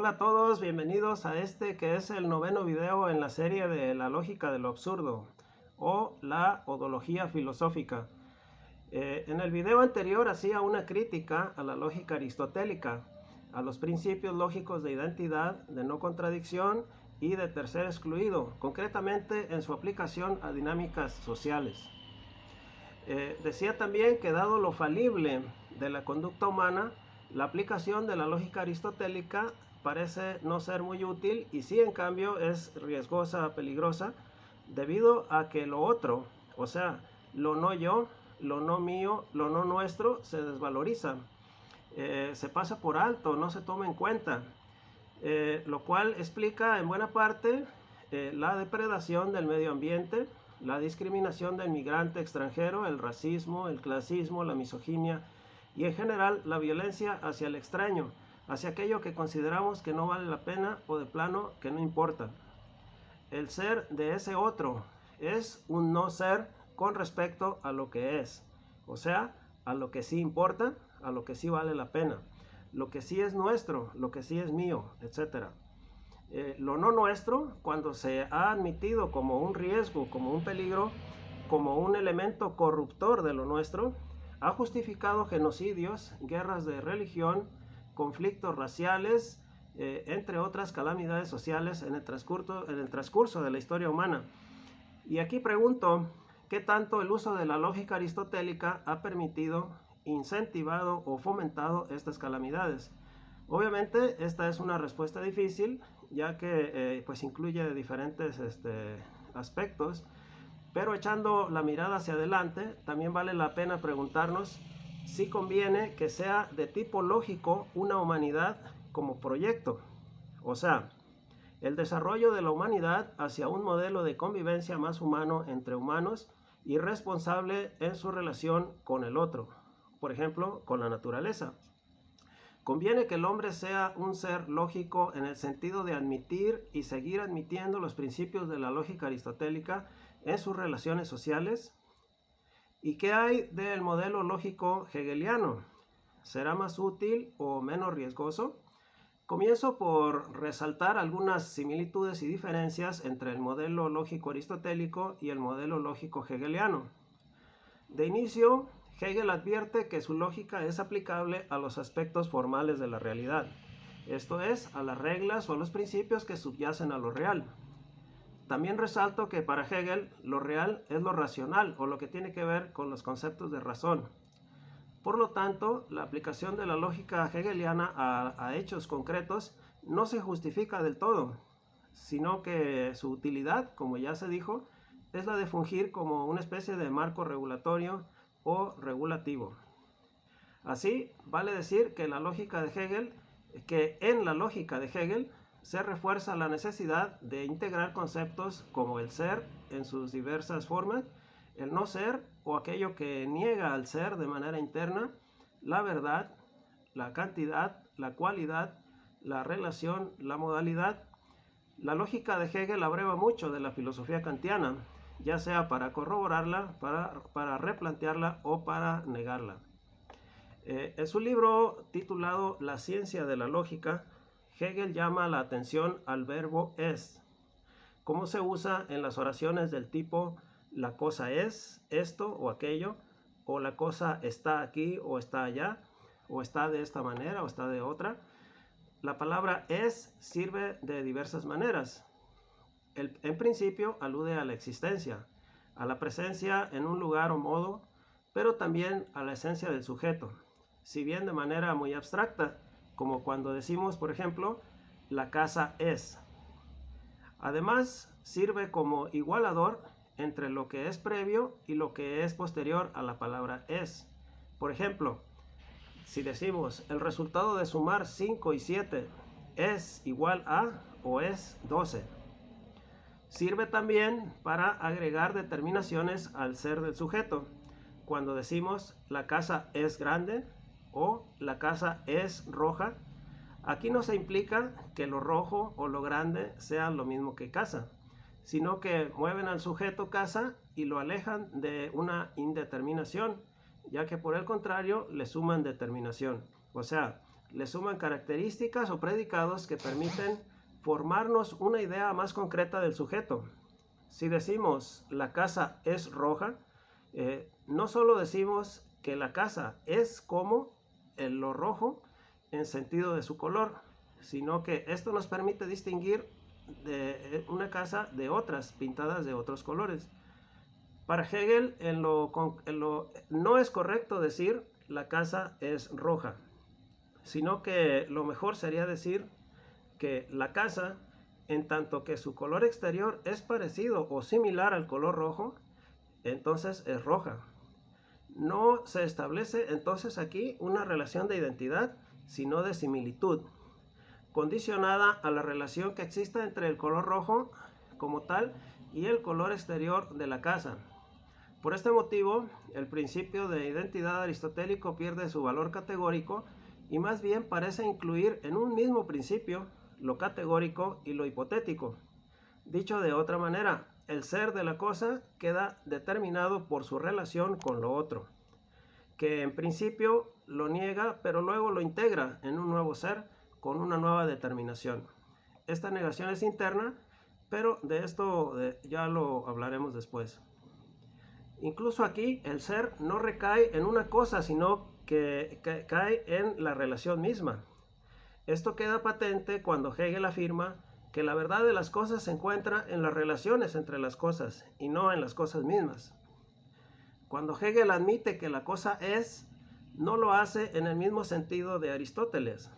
Hola a todos, bienvenidos a este que es el noveno video en la serie de la lógica de lo absurdo o la odología filosófica. En el video anterior hacía una crítica a la lógica aristotélica, a los principios lógicos de identidad, de no contradicción y de tercer excluido, concretamente en su aplicación a dinámicas sociales. Decía también que dado lo falible de la conducta humana, la aplicación de la lógica aristotélica parece no ser muy útil y sí en cambio es riesgosa, peligrosa, debido a que lo otro, o sea, lo no yo, lo no mío, lo no nuestro, se desvaloriza, se pasa por alto, no se toma en cuenta, lo cual explica en buena parte la depredación del medio ambiente, la discriminación del migrante extranjero, el racismo, el clasismo, la misoginia y en general la violencia hacia el extraño, hacia aquello que consideramos que no vale la pena o de plano que no importa. El ser de ese otro es un no ser con respecto a lo que es, o sea, a lo que sí importa, a lo que sí vale la pena, lo que sí es nuestro, lo que sí es mío, etc. Lo no nuestro, cuando se ha admitido como un riesgo, como un peligro, como un elemento corruptor de lo nuestro, ha justificado genocidios, guerras de religión, conflictos raciales, entre otras calamidades sociales en el transcurso de la historia humana. Y aquí pregunto, ¿qué tanto el uso de la lógica aristotélica ha permitido, incentivado o fomentado estas calamidades? Obviamente esta es una respuesta difícil, ya que pues incluye diferentes aspectos, pero echando la mirada hacia adelante, también vale la pena preguntarnos si conviene que sea de tipo lógico una humanidad como proyecto. O sea, el desarrollo de la humanidad hacia un modelo de convivencia más humano entre humanos y responsable en su relación con el otro, por ejemplo, con la naturaleza. Conviene que el hombre sea un ser lógico en el sentido de admitir y seguir admitiendo los principios de la lógica aristotélica en sus relaciones sociales. ¿Y qué hay del modelo lógico hegeliano? ¿Será más útil o menos riesgoso? Comienzo por resaltar algunas similitudes y diferencias entre el modelo lógico aristotélico y el modelo lógico hegeliano. De inicio, Hegel advierte que su lógica es aplicable a los aspectos formales de la realidad, esto es, a las reglas o los principios que subyacen a lo real. También resalto que para Hegel lo real es lo racional o lo que tiene que ver con los conceptos de razón. Por lo tanto, la aplicación de la lógica hegeliana a hechos concretos no se justifica del todo, sino que su utilidad, como ya se dijo, es la de fungir como una especie de marco regulatorio o regulativo. Así, vale decir que en la lógica de Hegel se refuerza la necesidad de integrar conceptos como el ser en sus diversas formas, el no ser o aquello que niega al ser de manera interna, la verdad, la cantidad, la cualidad, la relación, la modalidad. La lógica de Hegel abreva mucho de la filosofía kantiana, ya sea para corroborarla, para replantearla o para negarla. En su libro titulado La ciencia de la lógica, Hegel llama la atención al verbo es, cómo se usa en las oraciones del tipo la cosa es esto o aquello, o la cosa está aquí o está allá, o está de esta manera o está de otra. La palabra es sirve de diversas maneras. En principio alude a la existencia, a la presencia en un lugar o modo, pero también a la esencia del sujeto, si bien de manera muy abstracta, como cuando decimos, por ejemplo, la casa es. Además, sirve como igualador entre lo que es previo y lo que es posterior a la palabra es. Por ejemplo, si decimos el resultado de sumar 5 y 7 es igual a o es 12. Sirve también para agregar determinaciones al ser del sujeto. Cuando decimos la casa es grande o la casa es roja, aquí no se implica que lo rojo o lo grande sean lo mismo que casa, sino que mueven al sujeto casa y lo alejan de una indeterminación, ya que por el contrario le suman determinación. O sea, le suman características o predicados que permiten formarnos una idea más concreta del sujeto. Si decimos la casa es roja, no solo decimos que la casa es como lo rojo en sentido de su color, sino que esto nos permite distinguir de una casa de otras pintadas de otros colores. Para Hegel, no es correcto decir la casa es roja, sino que lo mejor sería decir que la casa, en tanto que su color exterior es parecido o similar al color rojo, entonces es roja. No se establece entonces aquí una relación de identidad, sino de similitud, condicionada a la relación que exista entre el color rojo como tal y el color exterior de la casa. Por este motivo, el principio de identidad aristotélico pierde su valor categórico y más bien parece incluir en un mismo principio lo categórico y lo hipotético. Dicho de otra manera, el ser de la cosa queda determinado por su relación con lo otro, que en principio lo niega, pero luego lo integra en un nuevo ser con una nueva determinación. Esta negación es interna, pero de esto ya lo hablaremos después. Incluso aquí el ser no recae en una cosa, sino que cae en la relación misma. Esto queda patente cuando Hegel afirma que la verdad de las cosas se encuentra en las relaciones entre las cosas y no en las cosas mismas. Cuando Hegel admite que la cosa es, no lo hace en el mismo sentido de Aristóteles.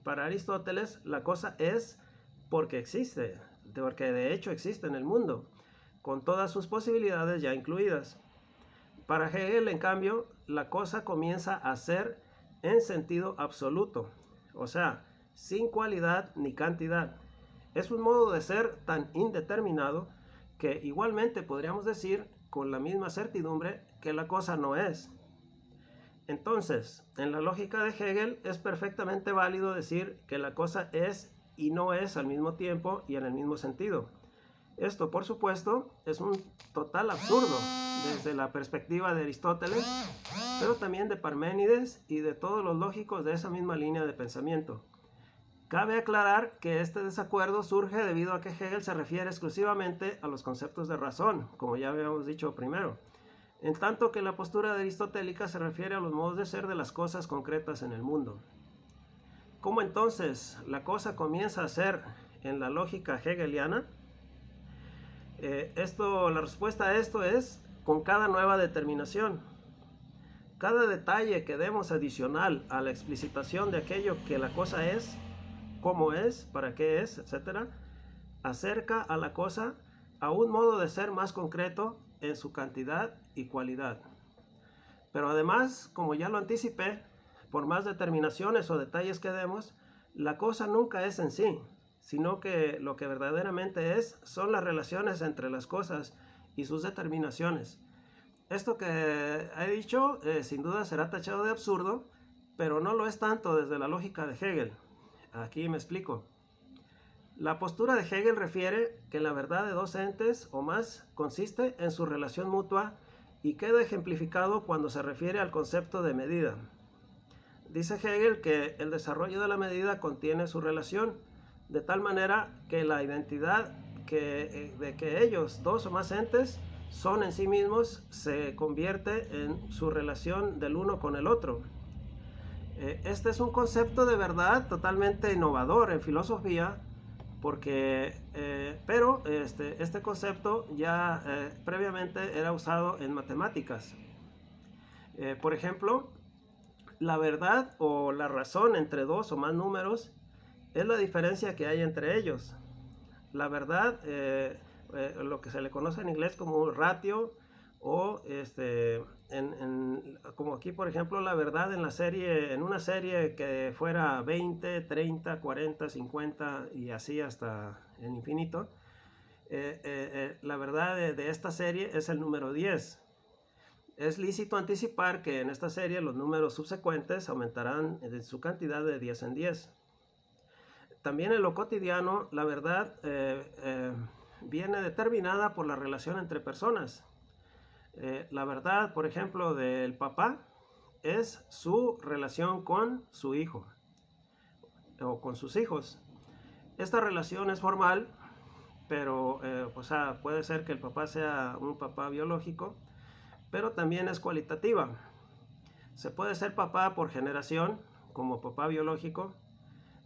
Para Aristóteles, la cosa es porque existe, porque de hecho existe en el mundo, con todas sus posibilidades ya incluidas. Para Hegel, en cambio, la cosa comienza a ser en sentido absoluto, o sea, sin cualidad ni cantidad. Es un modo de ser tan indeterminado que igualmente podríamos decir con la misma certidumbre que la cosa no es. Entonces, en la lógica de Hegel es perfectamente válido decir que la cosa es y no es al mismo tiempo y en el mismo sentido. Esto, por supuesto, es un total absurdo desde la perspectiva de Aristóteles, pero también de Parménides y de todos los lógicos de esa misma línea de pensamiento. Cabe aclarar que este desacuerdo surge debido a que Hegel se refiere exclusivamente a los conceptos de razón, como ya habíamos dicho primero, en tanto que la postura aristotélica se refiere a los modos de ser de las cosas concretas en el mundo. ¿Cómo entonces la cosa comienza a ser en la lógica hegeliana? La respuesta a esto es con cada nueva determinación. Cada detalle que demos adicional a la explicitación de aquello que la cosa es, cómo es, para qué es, etc., acerca a la cosa a un modo de ser más concreto en su cantidad y cualidad. Pero además, como ya lo anticipé, por más determinaciones o detalles que demos, la cosa nunca es en sí, sino que lo que verdaderamente es son las relaciones entre las cosas y sus determinaciones. Esto que he dicho sin duda será tachado de absurdo, pero no lo es tanto desde la lógica de Hegel. Aquí me explico. La postura de Hegel refiere que la verdad de dos entes o más consiste en su relación mutua y queda ejemplificado cuando se refiere al concepto de medida. Dice Hegel que el desarrollo de la medida contiene su relación, de tal manera que la identidad de que ellos, dos o más entes, son en sí mismos, se convierte en su relación del uno con el otro. Este es un concepto de verdad totalmente innovador en filosofía, pero este concepto ya previamente era usado en matemáticas. Por ejemplo, la verdad o la razón entre dos o más números es la diferencia que hay entre ellos. La verdad, lo que se le conoce en inglés como ratio, o como aquí por ejemplo la verdad en una serie que fuera 20, 30, 40, 50 y así hasta el infinito, la verdad de esta serie es el número 10. Es lícito anticipar que en esta serie los números subsecuentes aumentarán en su cantidad de 10 en 10. También en lo cotidiano, la verdad viene determinada por la relación entre personas. La verdad, por ejemplo, del papá es su relación con su hijo. o con sus hijos. Esta relación es formal, pero puede ser que el papá sea un papá biológico, pero también es cualitativa. Se puede ser papá por generación, como papá biológico,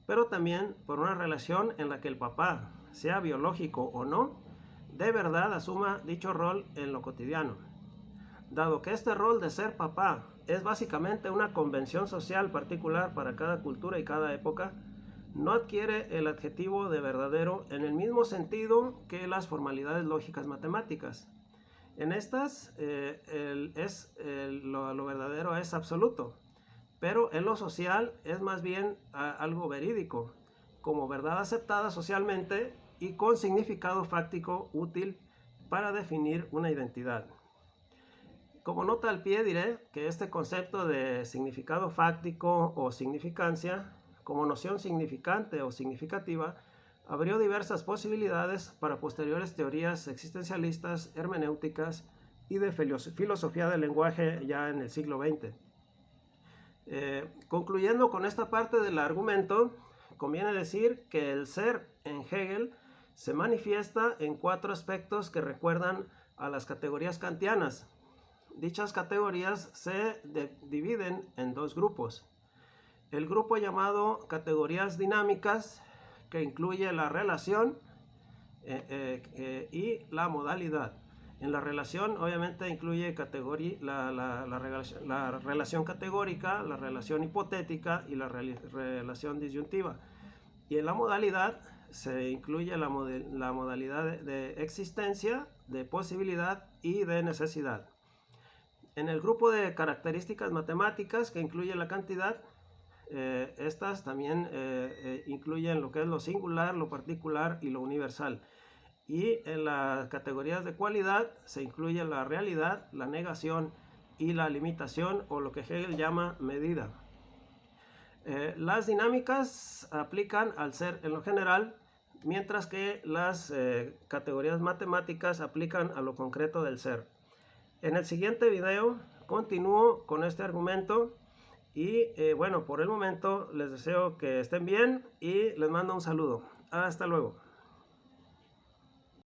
pero también por una relación en la que el papá, sea biológico o no, de verdad asuma dicho rol en lo cotidiano. Dado que este rol de ser papá es básicamente una convención social particular para cada cultura y cada época, no adquiere el adjetivo de verdadero en el mismo sentido que las formalidades lógicas matemáticas. En estas, lo verdadero es absoluto, pero en lo social es más bien algo verídico, como verdad aceptada socialmente y con significado fáctico útil para definir una identidad. Como nota al pie diré que este concepto de significado fáctico o significancia, como noción significante o significativa, abrió diversas posibilidades para posteriores teorías existencialistas, hermenéuticas y de filosofía del lenguaje ya en el siglo XX. Concluyendo con esta parte del argumento, conviene decir que el ser en Hegel se manifiesta en 4 aspectos que recuerdan a las categorías kantianas. Dichas categorías se dividen en 2 grupos. El grupo llamado categorías dinámicas, que incluye la relación y la modalidad. En la relación obviamente incluye la relación categórica, la relación hipotética y la relación disyuntiva. Y en la modalidad se incluye la modalidad de existencia, de posibilidad y de necesidad. En el grupo de características matemáticas, que incluye la cantidad, estas también incluyen lo que es lo singular, lo particular y lo universal. Y en las categorías de cualidad se incluye la realidad, la negación y la limitación, o lo que Hegel llama medida. Las dinámicas aplican al ser en lo general, mientras que las categorías matemáticas aplican a lo concreto del ser. En el siguiente video continúo con este argumento y bueno, por el momento les deseo que estén bien y les mando un saludo. Hasta luego.